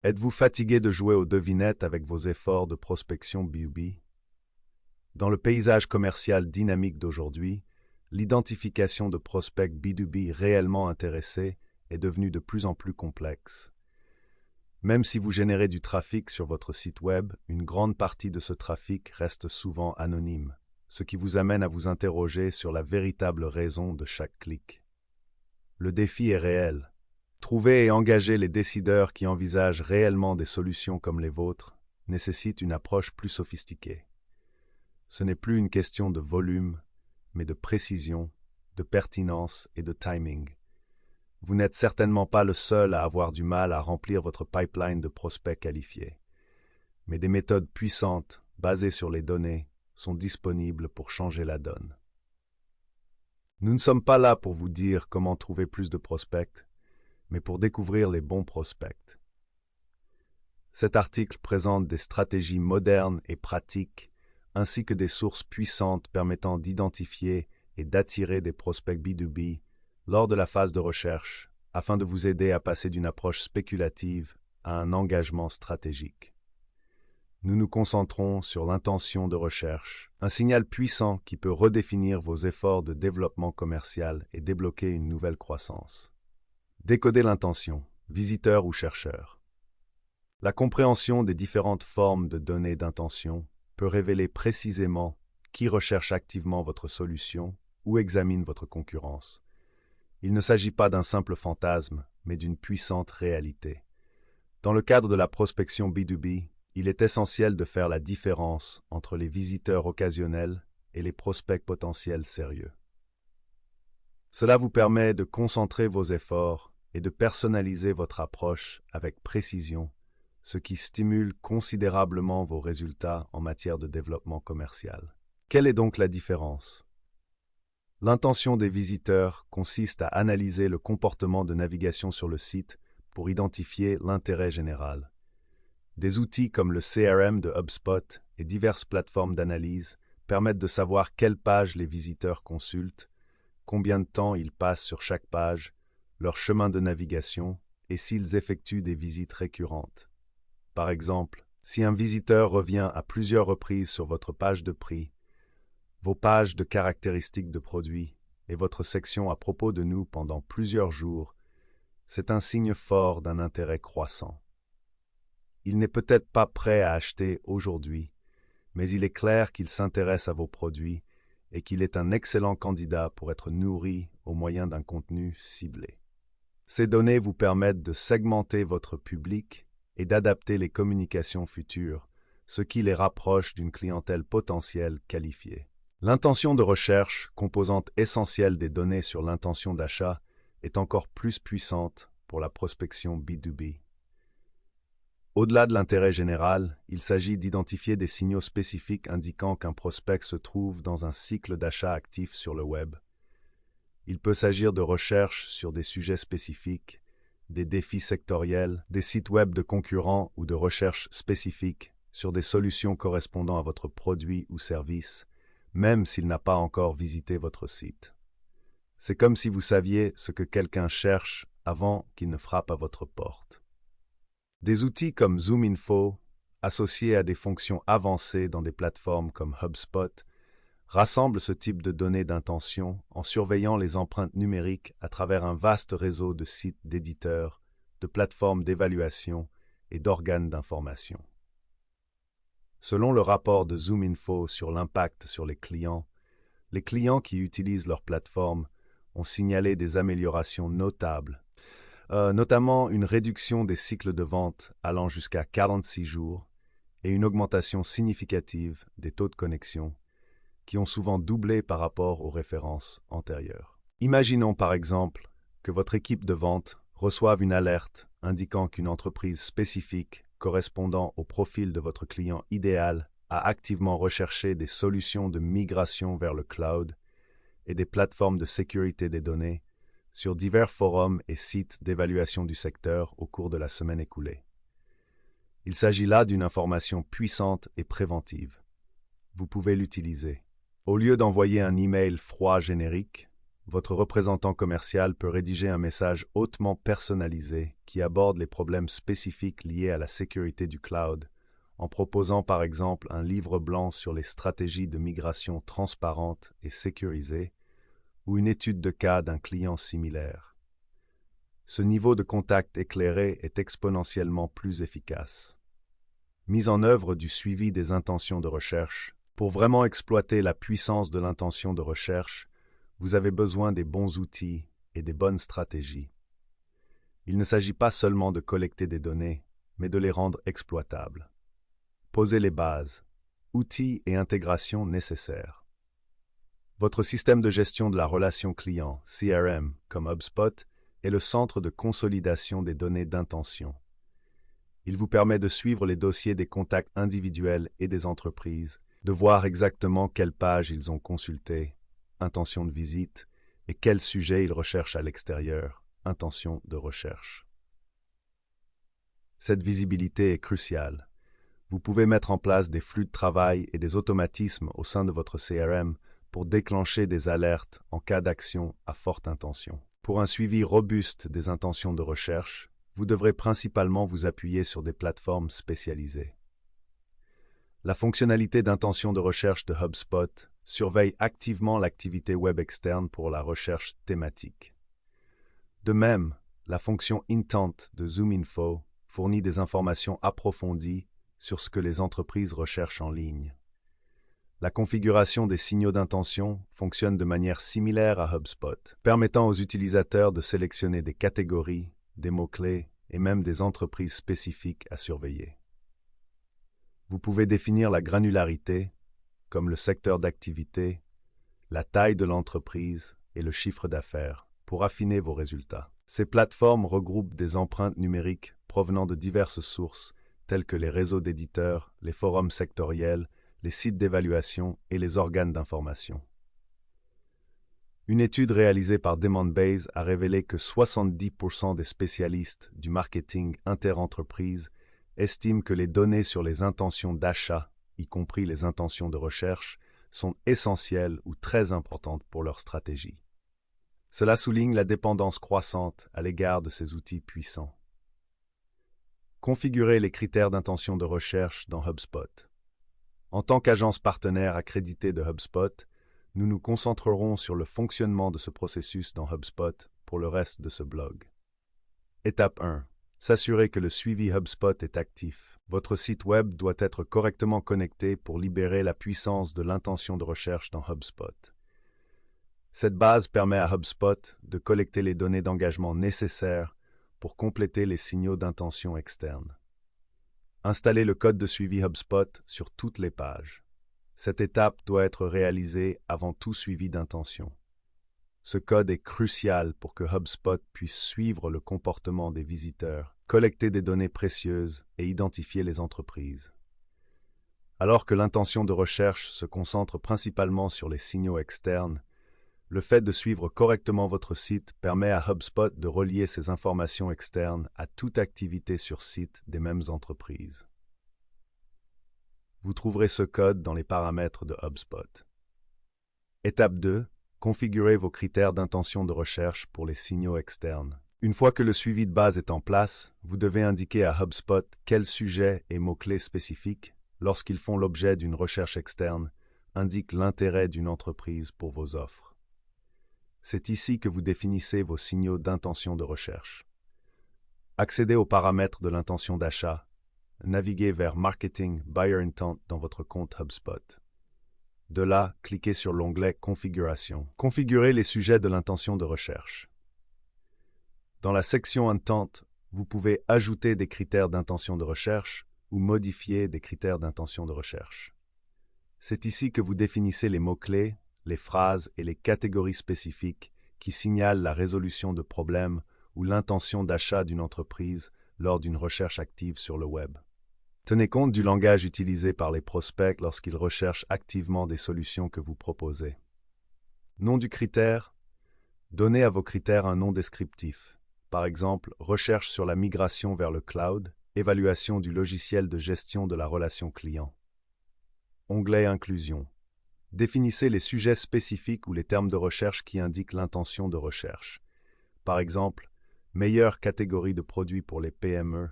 Êtes-vous fatigué de jouer aux devinettes avec vos efforts de prospection B2B? Dans le paysage commercial dynamique d'aujourd'hui, l'identification de prospects B2B réellement intéressés est devenue de plus en plus complexe. Même si vous générez du trafic sur votre site web, une grande partie de ce trafic reste souvent anonyme, ce qui vous amène à vous interroger sur la véritable raison de chaque clic. Le défi est réel. Trouver et engager les décideurs qui envisagent réellement des solutions comme les vôtres nécessite une approche plus sophistiquée. Ce n'est plus une question de volume, mais de précision, de pertinence et de timing. Vous n'êtes certainement pas le seul à avoir du mal à remplir votre pipeline de prospects qualifiés. Mais des méthodes puissantes, basées sur les données, sont disponibles pour changer la donne. Nous ne sommes pas là pour vous dire comment trouver plus de prospects, mais pour découvrir les bons prospects. Cet article présente des stratégies modernes et pratiques, ainsi que des sources puissantes permettant d'identifier et d'attirer des prospects B2B lors de la phase de recherche, afin de vous aider à passer d'une approche spéculative à un engagement stratégique. Nous nous concentrons sur l'intention de recherche, un signal puissant qui peut redéfinir vos efforts de développement commercial et débloquer une nouvelle croissance. Décoder l'intention, visiteur ou chercheur. La compréhension des différentes formes de données d'intention peut révéler précisément qui recherche activement votre solution ou examine votre concurrence. Il ne s'agit pas d'un simple fantasme, mais d'une puissante réalité. Dans le cadre de la prospection B2B, il est essentiel de faire la différence entre les visiteurs occasionnels et les prospects potentiels sérieux. Cela vous permet de concentrer vos efforts et de personnaliser votre approche avec précision, ce qui stimule considérablement vos résultats en matière de développement commercial. Quelle est donc la différence? L'intention des visiteurs consiste à analyser le comportement de navigation sur le site pour identifier l'intérêt général. Des outils comme le CRM de HubSpot et diverses plateformes d'analyse permettent de savoir quelles pages les visiteurs consultent, combien de temps ils passent sur chaque page, leur chemin de navigation et s'ils effectuent des visites récurrentes. Par exemple, si un visiteur revient à plusieurs reprises sur votre page de prix, vos pages de caractéristiques de produits et votre section à propos de nous pendant plusieurs jours, c'est un signe fort d'un intérêt croissant. Il n'est peut-être pas prêt à acheter aujourd'hui, mais il est clair qu'il s'intéresse à vos produits et qu'il est un excellent candidat pour être nourri au moyen d'un contenu ciblé. Ces données vous permettent de segmenter votre public et d'adapter les communications futures, ce qui les rapproche d'une clientèle potentielle qualifiée. L'intention de recherche, composante essentielle des données sur l'intention d'achat, est encore plus puissante pour la prospection B2B. Au-delà de l'intérêt général, il s'agit d'identifier des signaux spécifiques indiquant qu'un prospect se trouve dans un cycle d'achat actif sur le web. Il peut s'agir de recherches sur des sujets spécifiques, des défis sectoriels, des sites web de concurrents ou de recherches spécifiques sur des solutions correspondant à votre produit ou service, même s'il n'a pas encore visité votre site. C'est comme si vous saviez ce que quelqu'un cherche avant qu'il ne frappe à votre porte. Des outils comme ZoomInfo, associés à des fonctions avancées dans des plateformes comme HubSpot, rassemblent ce type de données d'intention en surveillant les empreintes numériques à travers un vaste réseau de sites d'éditeurs, de plateformes d'évaluation et d'organes d'information. Selon le rapport de ZoomInfo sur l'impact sur les clients qui utilisent leur plateforme ont signalé des améliorations notables, notamment une réduction des cycles de vente allant jusqu'à 46 jours et une augmentation significative des taux de connexion, qui ont souvent doublé par rapport aux références antérieures. Imaginons par exemple que votre équipe de vente reçoive une alerte indiquant qu'une entreprise spécifique correspondant au profil de votre client idéal a activement recherché des solutions de migration vers le cloud et des plateformes de sécurité des données sur divers forums et sites d'évaluation du secteur au cours de la semaine écoulée. Il s'agit là d'une information puissante et préventive. Vous pouvez l'utiliser. Au lieu d'envoyer un email froid générique, votre représentant commercial peut rédiger un message hautement personnalisé qui aborde les problèmes spécifiques liés à la sécurité du cloud, en proposant par exemple un livre blanc sur les stratégies de migration transparentes et sécurisées ou une étude de cas d'un client similaire. Ce niveau de contact éclairé est exponentiellement plus efficace. Mise en œuvre du suivi des intentions de recherche. Pour vraiment exploiter la puissance de l'intention de recherche, vous avez besoin des bons outils et des bonnes stratégies. Il ne s'agit pas seulement de collecter des données, mais de les rendre exploitables. Posez les bases, outils et intégrations nécessaires. Votre système de gestion de la relation client, CRM, comme HubSpot, est le centre de consolidation des données d'intention. Il vous permet de suivre les dossiers des contacts individuels et des entreprises, de voir exactement quelles pages ils ont consultées, intention de visite, et quels sujets ils recherchent à l'extérieur, intention de recherche. Cette visibilité est cruciale. Vous pouvez mettre en place des flux de travail et des automatismes au sein de votre CRM pour déclencher des alertes en cas d'action à forte intention. Pour un suivi robuste des intentions de recherche, vous devrez principalement vous appuyer sur des plateformes spécialisées. La fonctionnalité d'intention de recherche de HubSpot surveille activement l'activité web externe pour la recherche thématique. De même, la fonction Intent de ZoomInfo fournit des informations approfondies sur ce que les entreprises recherchent en ligne. La configuration des signaux d'intention fonctionne de manière similaire à HubSpot, permettant aux utilisateurs de sélectionner des catégories, des mots-clés et même des entreprises spécifiques à surveiller. Vous pouvez définir la granularité, comme le secteur d'activité, la taille de l'entreprise et le chiffre d'affaires, pour affiner vos résultats. Ces plateformes regroupent des empreintes numériques provenant de diverses sources, telles que les réseaux d'éditeurs, les forums sectoriels, les sites d'évaluation et les organes d'information. Une étude réalisée par Demandbase a révélé que 70% des spécialistes du marketing interentreprise estiment que les données sur les intentions d'achat, y compris les intentions de recherche, sont essentielles ou très importantes pour leur stratégie. Cela souligne la dépendance croissante à l'égard de ces outils puissants. Configurez les critères d'intention de recherche dans HubSpot. En tant qu'agence partenaire accréditée de HubSpot, nous nous concentrerons sur le fonctionnement de ce processus dans HubSpot pour le reste de ce blog. Étape 1. S'assurer que le suivi HubSpot est actif. Votre site web doit être correctement connecté pour libérer la puissance de l'intention de recherche dans HubSpot. Cette base permet à HubSpot de collecter les données d'engagement nécessaires pour compléter les signaux d'intention externes. Installez le code de suivi HubSpot sur toutes les pages. Cette étape doit être réalisée avant tout suivi d'intention. Ce code est crucial pour que HubSpot puisse suivre le comportement des visiteurs, collecter des données précieuses et identifier les entreprises. Alors que l'intention de recherche se concentre principalement sur les signaux externes, le fait de suivre correctement votre site permet à HubSpot de relier ces informations externes à toute activité sur site des mêmes entreprises. Vous trouverez ce code dans les paramètres de HubSpot. Étape 2. Configurez vos critères d'intention de recherche pour les signaux externes. Une fois que le suivi de base est en place, vous devez indiquer à HubSpot quels sujets et mots-clés spécifiques, lorsqu'ils font l'objet d'une recherche externe, indiquent l'intérêt d'une entreprise pour vos offres. C'est ici que vous définissez vos signaux d'intention de recherche. Accédez aux paramètres de l'intention d'achat. Naviguez vers Marketing Buyer Intent dans votre compte HubSpot. De là, cliquez sur l'onglet Configuration. Configurez les sujets de l'intention de recherche. Dans la section Intent, vous pouvez ajouter des critères d'intention de recherche ou modifier des critères d'intention de recherche. C'est ici que vous définissez les mots-clés, les phrases et les catégories spécifiques qui signalent la résolution de problèmes ou l'intention d'achat d'une entreprise lors d'une recherche active sur le web. Tenez compte du langage utilisé par les prospects lorsqu'ils recherchent activement des solutions que vous proposez. Nom du critère. Donnez à vos critères un nom descriptif. Par exemple, recherche sur la migration vers le cloud, évaluation du logiciel de gestion de la relation client. Onglet Inclusion. Définissez les sujets spécifiques ou les termes de recherche qui indiquent l'intention de recherche. Par exemple, meilleure catégorie de produits pour les PME,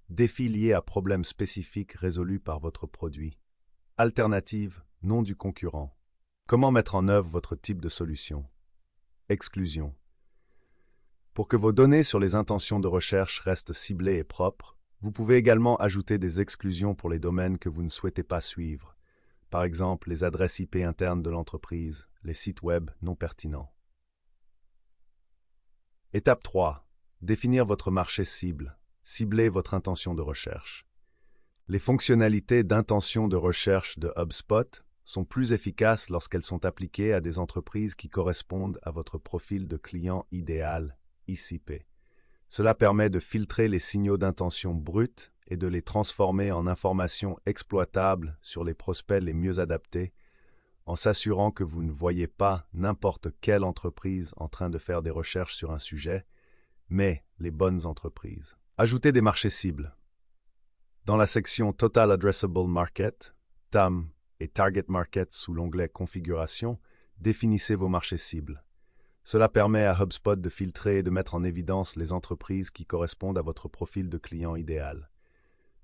défis liés à problèmes spécifiques résolus par votre produit. Alternative, nom du concurrent. Comment mettre en œuvre votre type de solution? Exclusion. Pour que vos données sur les intentions de recherche restent ciblées et propres, vous pouvez également ajouter des exclusions pour les domaines que vous ne souhaitez pas suivre. Par exemple, les adresses IP internes de l'entreprise, les sites web non pertinents. Étape 3. Définir votre marché cible. Ciblez votre intention de recherche. Les fonctionnalités d'intention de recherche de HubSpot sont plus efficaces lorsqu'elles sont appliquées à des entreprises qui correspondent à votre profil de client idéal, ICP. Cela permet de filtrer les signaux d'intention bruts et de les transformer en informations exploitables sur les prospects les mieux adaptés, en s'assurant que vous ne voyez pas n'importe quelle entreprise en train de faire des recherches sur un sujet, mais les bonnes entreprises. Ajoutez des marchés cibles. Dans la section Total Addressable Market, TAM et Target Market sous l'onglet Configuration, définissez vos marchés cibles. Cela permet à HubSpot de filtrer et de mettre en évidence les entreprises qui correspondent à votre profil de client idéal.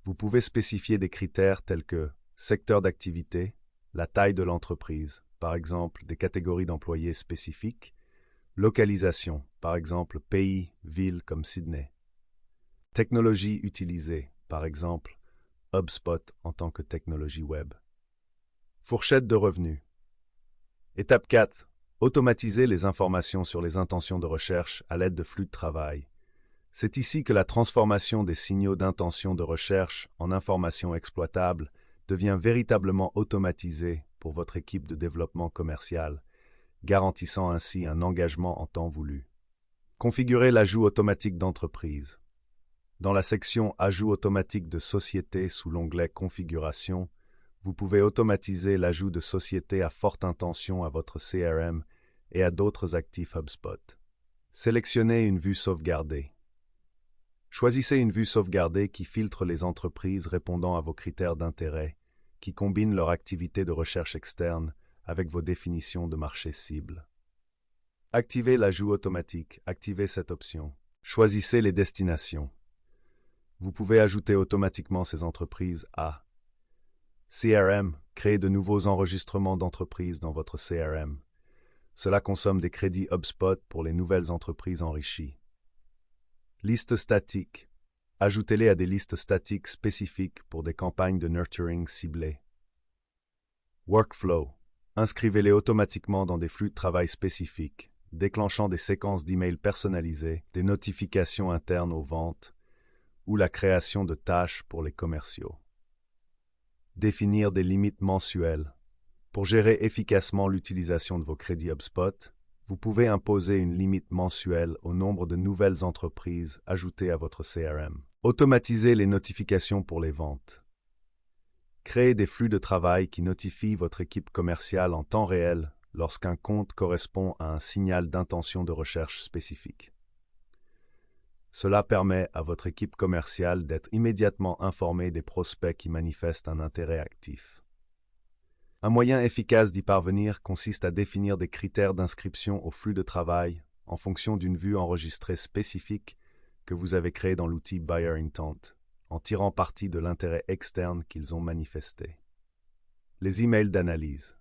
Vous pouvez spécifier des critères tels que secteur d'activité, la taille de l'entreprise, par exemple des catégories d'employés spécifiques, localisation, par exemple pays, ville comme Sydney, technologie utilisée, par exemple HubSpot en tant que technologie web. Fourchette de revenus. Étape 4. Automatiser les informations sur les intentions de recherche à l'aide de flux de travail. C'est ici que la transformation des signaux d'intention de recherche en informations exploitables devient véritablement automatisée pour votre équipe de développement commercial, garantissant ainsi un engagement en temps voulu. Configurez l'ajout automatique d'entreprise. Dans la section Ajout automatique de société sous l'onglet Configuration, vous pouvez automatiser l'ajout de sociétés à forte intention à votre CRM et à d'autres actifs HubSpot. Sélectionnez une vue sauvegardée. Choisissez une vue sauvegardée qui filtre les entreprises répondant à vos critères d'intérêt, qui combine leur activité de recherche externe avec vos définitions de marché cible. Activez l'ajout automatique. Activez cette option. Choisissez les destinations. Vous pouvez ajouter automatiquement ces entreprises à CRM. Créer de nouveaux enregistrements d'entreprises dans votre CRM. Cela consomme des crédits HubSpot pour les nouvelles entreprises enrichies. Liste statique. Ajoutez-les à des listes statiques spécifiques pour des campagnes de nurturing ciblées. Workflow. Inscrivez-les automatiquement dans des flux de travail spécifiques, déclenchant des séquences d'emails personnalisées, des notifications internes aux ventes ou la création de tâches pour les commerciaux. Définir des limites mensuelles. Pour gérer efficacement l'utilisation de vos crédits HubSpot, vous pouvez imposer une limite mensuelle au nombre de nouvelles entreprises ajoutées à votre CRM. Automatisez les notifications pour les ventes. Créez des flux de travail qui notifient votre équipe commerciale en temps réel lorsqu'un compte correspond à un signal d'intention de recherche spécifique. Cela permet à votre équipe commerciale d'être immédiatement informée des prospects qui manifestent un intérêt actif. Un moyen efficace d'y parvenir consiste à définir des critères d'inscription au flux de travail en fonction d'une vue enregistrée spécifique que vous avez créée dans l'outil Buyer Intent, en tirant parti de l'intérêt externe qu'ils ont manifesté. Les emails d'analyse.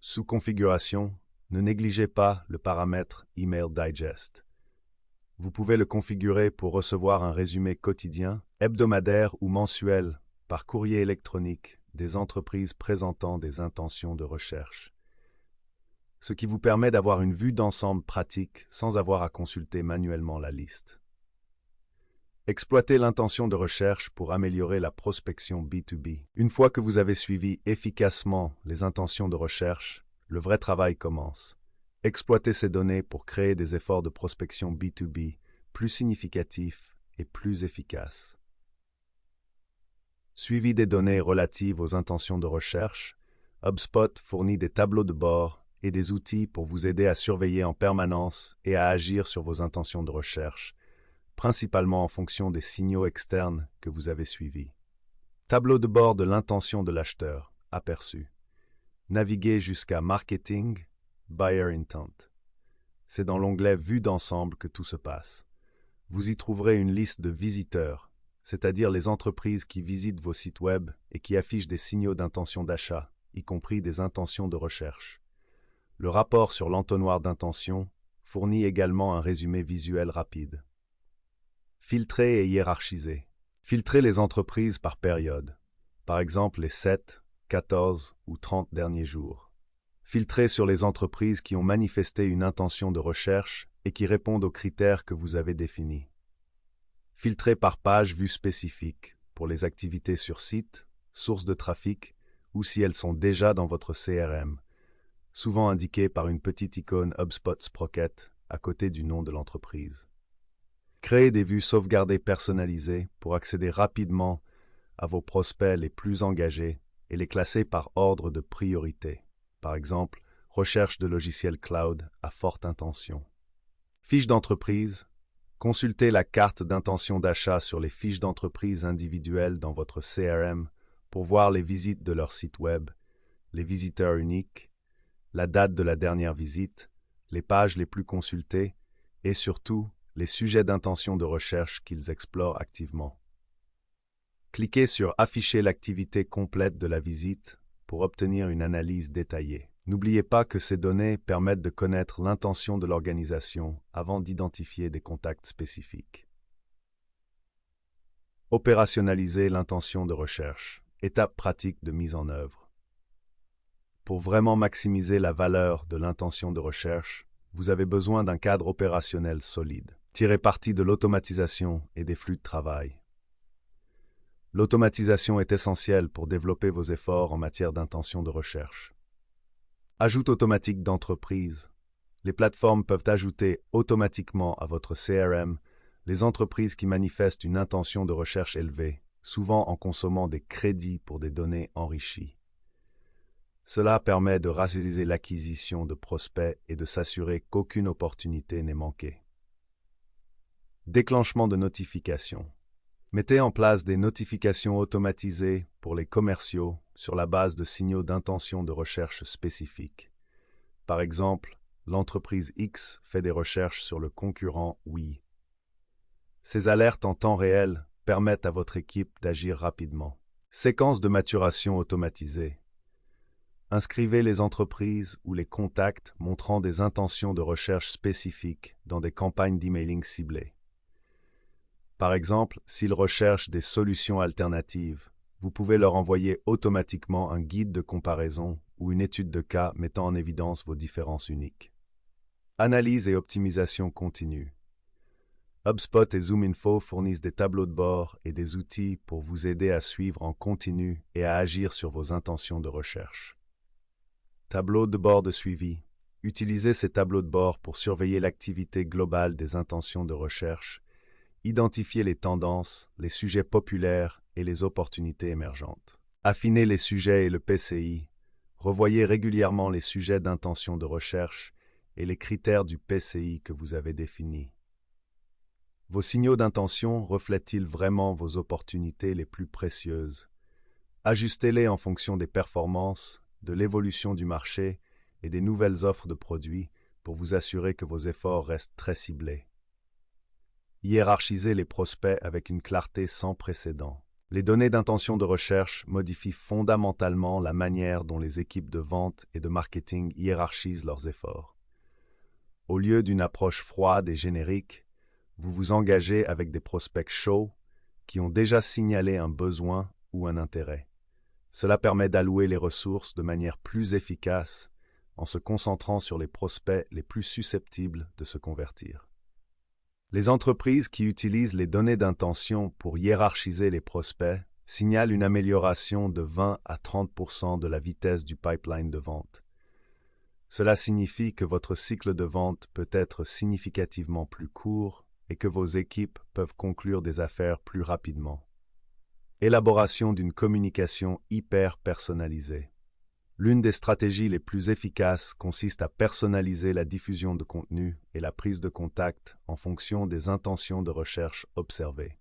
Sous configuration, ne négligez pas le paramètre Email Digest. Vous pouvez le configurer pour recevoir un résumé quotidien, hebdomadaire ou mensuel par courrier électronique des entreprises présentant des intentions de recherche, ce qui vous permet d'avoir une vue d'ensemble pratique sans avoir à consulter manuellement la liste. Exploitez l'intention de recherche pour améliorer la prospection B2B. Une fois que vous avez suivi efficacement les intentions de recherche, le vrai travail commence. Exploitez ces données pour créer des efforts de prospection B2B plus significatifs et plus efficaces. Suivi des données relatives aux intentions de recherche, HubSpot fournit des tableaux de bord et des outils pour vous aider à surveiller en permanence et à agir sur vos intentions de recherche, principalement en fonction des signaux externes que vous avez suivis. Tableau de bord de l'intention de l'acheteur, aperçu. naviguez jusqu'à Marketing, Buyer Intent. C'est dans l'onglet Vue d'ensemble que tout se passe. Vous y trouverez une liste de visiteurs, c'est-à-dire les entreprises qui visitent vos sites web et qui affichent des signaux d'intention d'achat, y compris des intentions de recherche. Le rapport sur l'entonnoir d'intention fournit également un résumé visuel rapide. Filtrer et hiérarchiser. Filtrez les entreprises par période, par exemple les 7, 14 ou 30 derniers jours. Filtrez sur les entreprises qui ont manifesté une intention de recherche et qui répondent aux critères que vous avez définis. Filtrez par page vue spécifique pour les activités sur site, sources de trafic ou si elles sont déjà dans votre CRM, souvent indiquées par une petite icône HubSpot Sprocket à côté du nom de l'entreprise. Créez des vues sauvegardées personnalisées pour accéder rapidement à vos prospects les plus engagés et les classer par ordre de priorité. Par exemple, recherche de logiciels cloud à forte intention. Fiches d'entreprise. Consultez la carte d'intention d'achat sur les fiches d'entreprise individuelles dans votre CRM pour voir les visites de leur site web, les visiteurs uniques, la date de la dernière visite, les pages les plus consultées et surtout les sujets d'intention de recherche qu'ils explorent activement. Cliquez sur « Afficher l'activité complète de la visite » pour obtenir une analyse détaillée. N'oubliez pas que ces données permettent de connaître l'intention de l'organisation avant d'identifier des contacts spécifiques. Opérationnaliser l'intention de recherche. Étape pratique de mise en œuvre. Pour vraiment maximiser la valeur de l'intention de recherche, vous avez besoin d'un cadre opérationnel solide. Tirez parti de l'automatisation et des flux de travail. L'automatisation est essentielle pour développer vos efforts en matière d'intention de recherche. Ajout automatique d'entreprise. Les plateformes peuvent ajouter automatiquement à votre CRM les entreprises qui manifestent une intention de recherche élevée, souvent en consommant des crédits pour des données enrichies. Cela permet de rationaliser l'acquisition de prospects et de s'assurer qu'aucune opportunité n'est manquée. Déclenchement de notifications. Mettez en place des notifications automatisées pour les commerciaux sur la base de signaux d'intention de recherche spécifiques. Par exemple, l'entreprise X fait des recherches sur le concurrent Y. Ces alertes en temps réel permettent à votre équipe d'agir rapidement. Séquence de maturation automatisée. Inscrivez les entreprises ou les contacts montrant des intentions de recherche spécifiques dans des campagnes d'emailing ciblées. Par exemple, s'ils recherchent des solutions alternatives, vous pouvez leur envoyer automatiquement un guide de comparaison ou une étude de cas mettant en évidence vos différences uniques. Analyse et optimisation continue. HubSpot et ZoomInfo fournissent des tableaux de bord et des outils pour vous aider à suivre en continu et à agir sur vos intentions de recherche. Tableau de bord de suivi. Utilisez ces tableaux de bord pour surveiller l'activité globale des intentions de recherche. Identifiez les tendances, les sujets populaires et les opportunités émergentes. Affinez les sujets et le PCI. Revoyez régulièrement les sujets d'intention de recherche et les critères du PCI que vous avez définis. Vos signaux d'intention reflètent-ils vraiment vos opportunités les plus précieuses? Ajustez-les en fonction des performances, de l'évolution du marché et des nouvelles offres de produits pour vous assurer que vos efforts restent très ciblés. Hiérarchisez les prospects avec une clarté sans précédent. Les données d'intention de recherche modifient fondamentalement la manière dont les équipes de vente et de marketing hiérarchisent leurs efforts. Au lieu d'une approche froide et générique, vous vous engagez avec des prospects chauds qui ont déjà signalé un besoin ou un intérêt. Cela permet d'allouer les ressources de manière plus efficace en se concentrant sur les prospects les plus susceptibles de se convertir. Les entreprises qui utilisent les données d'intention pour hiérarchiser les prospects signalent une amélioration de 20 à 30% de la vitesse du pipeline de vente. Cela signifie que votre cycle de vente peut être significativement plus court et que vos équipes peuvent conclure des affaires plus rapidement. Élaboration d'une communication hyper personnalisée. L'une des stratégies les plus efficaces consiste à personnaliser la diffusion de contenu et la prise de contact en fonction des intentions de recherche observées.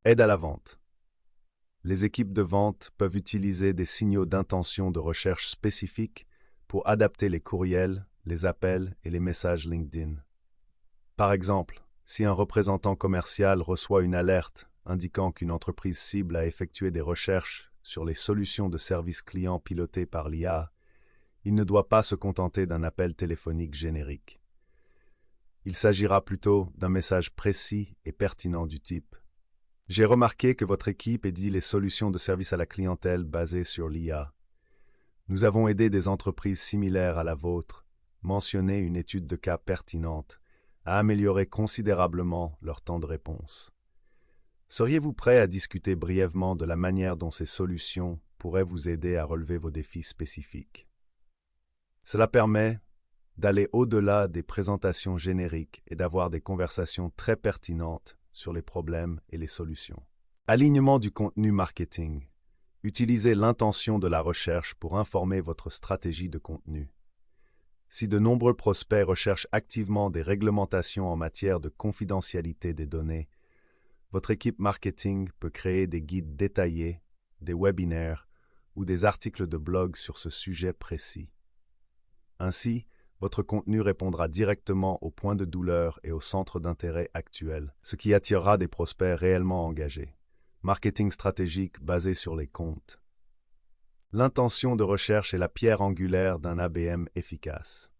Aide à la vente. Les équipes de vente peuvent utiliser des signaux d'intention de recherche spécifiques pour adapter les courriels, les appels et les messages LinkedIn. Par exemple, si un représentant commercial reçoit une alerte indiquant qu'une entreprise cible a effectué des recherches sur les solutions de service client pilotées par l'IA, il ne doit pas se contenter d'un appel téléphonique générique. Il s'agira plutôt d'un message précis et pertinent du type: j'ai remarqué que votre équipe édite les solutions de service à la clientèle basées sur l'IA. Nous avons aidé des entreprises similaires à la vôtre, mentionné une étude de cas pertinente, à améliorer considérablement leur temps de réponse. Seriez-vous prêt à discuter brièvement de la manière dont ces solutions pourraient vous aider à relever vos défis spécifiques? Cela permet d'aller au-delà des présentations génériques et d'avoir des conversations très pertinentes sur les problèmes et les solutions. Alignement du contenu marketing. Utilisez l'intention de la recherche pour informer votre stratégie de contenu. Si de nombreux prospects recherchent activement des réglementations en matière de confidentialité des données, votre équipe marketing peut créer des guides détaillés, des webinaires ou des articles de blog sur ce sujet précis. Ainsi, votre contenu répondra directement aux points de douleur et aux centres d'intérêt actuels, ce qui attirera des prospects réellement engagés. Marketing stratégique basé sur les comptes. L'intention de recherche est la pierre angulaire d'un ABM efficace.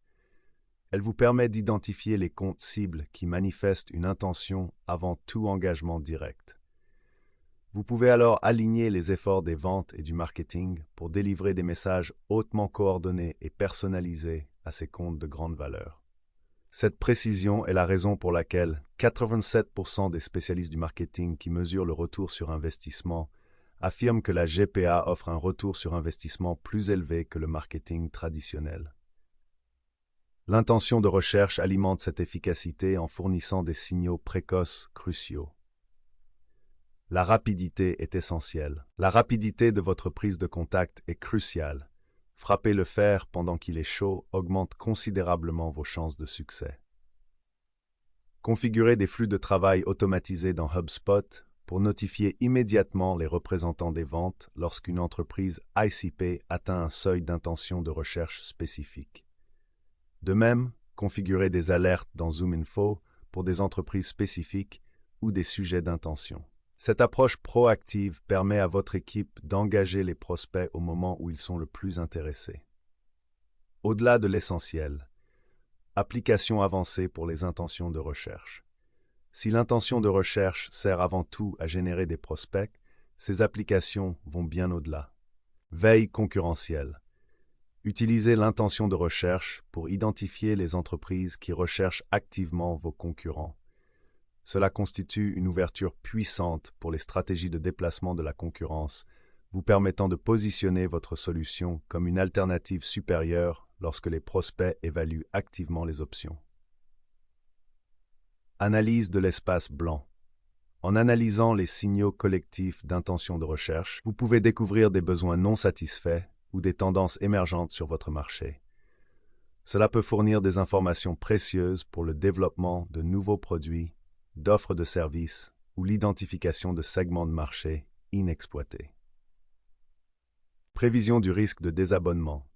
Elle vous permet d'identifier les comptes cibles qui manifestent une intention avant tout engagement direct. Vous pouvez alors aligner les efforts des ventes et du marketing pour délivrer des messages hautement coordonnés et personnalisés à ces comptes de grande valeur. Cette précision est la raison pour laquelle 87% des spécialistes du marketing qui mesurent le retour sur investissement affirment que la GPA offre un retour sur investissement plus élevé que le marketing traditionnel. L'intention de recherche alimente cette efficacité en fournissant des signaux précoces cruciaux. La rapidité est essentielle. La rapidité de votre prise de contact est cruciale. Frapper le fer pendant qu'il est chaud augmente considérablement vos chances de succès. Configurez des flux de travail automatisés dans HubSpot pour notifier immédiatement les représentants des ventes lorsqu'une entreprise ICP atteint un seuil d'intention de recherche spécifique. De même, configurez des alertes dans ZoomInfo pour des entreprises spécifiques ou des sujets d'intention. Cette approche proactive permet à votre équipe d'engager les prospects au moment où ils sont le plus intéressés. Au-delà de l'essentiel, application avancée pour les intentions de recherche. Si l'intention de recherche sert avant tout à générer des prospects, ces applications vont bien au-delà. Veille concurrentielle. Utilisez l'intention de recherche pour identifier les entreprises qui recherchent activement vos concurrents. Cela constitue une ouverture puissante pour les stratégies de déplacement de la concurrence, vous permettant de positionner votre solution comme une alternative supérieure lorsque les prospects évaluent activement les options. Analyse de l'espace blanc. En analysant les signaux collectifs d'intention de recherche, vous pouvez découvrir des besoins non satisfaits ou des tendances émergentes sur votre marché. Cela peut fournir des informations précieuses pour le développement de nouveaux produits, d'offres de services ou l'identification de segments de marché inexploités. Prévision du risque de désabonnement.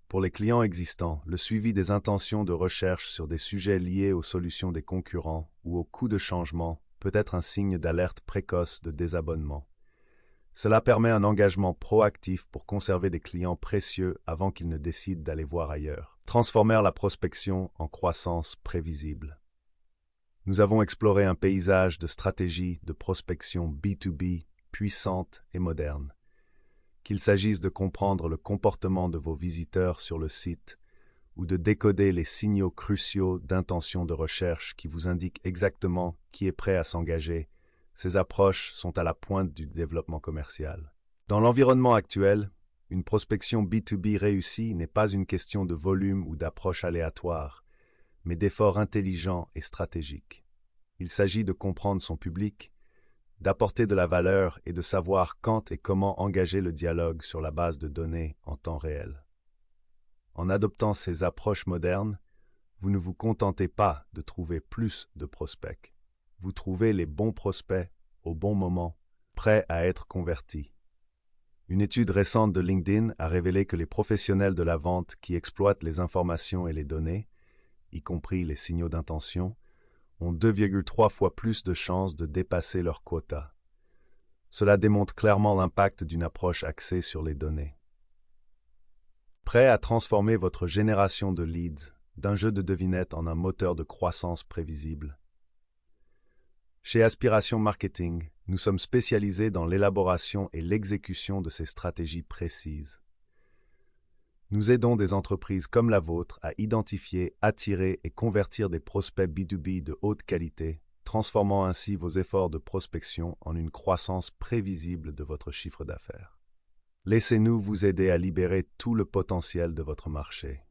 Pour les clients existants, le suivi des intentions de recherche sur des sujets liés aux solutions des concurrents ou aux coûts de changement peut être un signe d'alerte précoce de désabonnement. Cela permet un engagement proactif pour conserver des clients précieux avant qu'ils ne décident d'aller voir ailleurs. Transformer la prospection en croissance prévisible. Nous avons exploré un paysage de stratégies de prospection B2B puissantes et modernes. Qu'il s'agisse de comprendre le comportement de vos visiteurs sur le site ou de décoder les signaux cruciaux d'intention de recherche qui vous indiquent exactement qui est prêt à s'engager, ces approches sont à la pointe du développement commercial. Dans l'environnement actuel, une prospection B2B réussie n'est pas une question de volume ou d'approche aléatoire, mais d'efforts intelligents et stratégiques. Il s'agit de comprendre son public, d'apporter de la valeur et de savoir quand et comment engager le dialogue sur la base de données en temps réel. En adoptant ces approches modernes, vous ne vous contentez pas de trouver plus de prospects. Vous trouvez les bons prospects au bon moment, prêts à être convertis. Une étude récente de LinkedIn a révélé que les professionnels de la vente qui exploitent les informations et les données, y compris les signaux d'intention, ont 2,3 fois plus de chances de dépasser leur quota. Cela démontre clairement l'impact d'une approche axée sur les données. Prêt à transformer votre génération de leads d'un jeu de devinettes en un moteur de croissance prévisible? Chez Aspiration Marketing, nous sommes spécialisés dans l'élaboration et l'exécution de ces stratégies précises. Nous aidons des entreprises comme la vôtre à identifier, attirer et convertir des prospects B2B de haute qualité, transformant ainsi vos efforts de prospection en une croissance prévisible de votre chiffre d'affaires. Laissez-nous vous aider à libérer tout le potentiel de votre marché.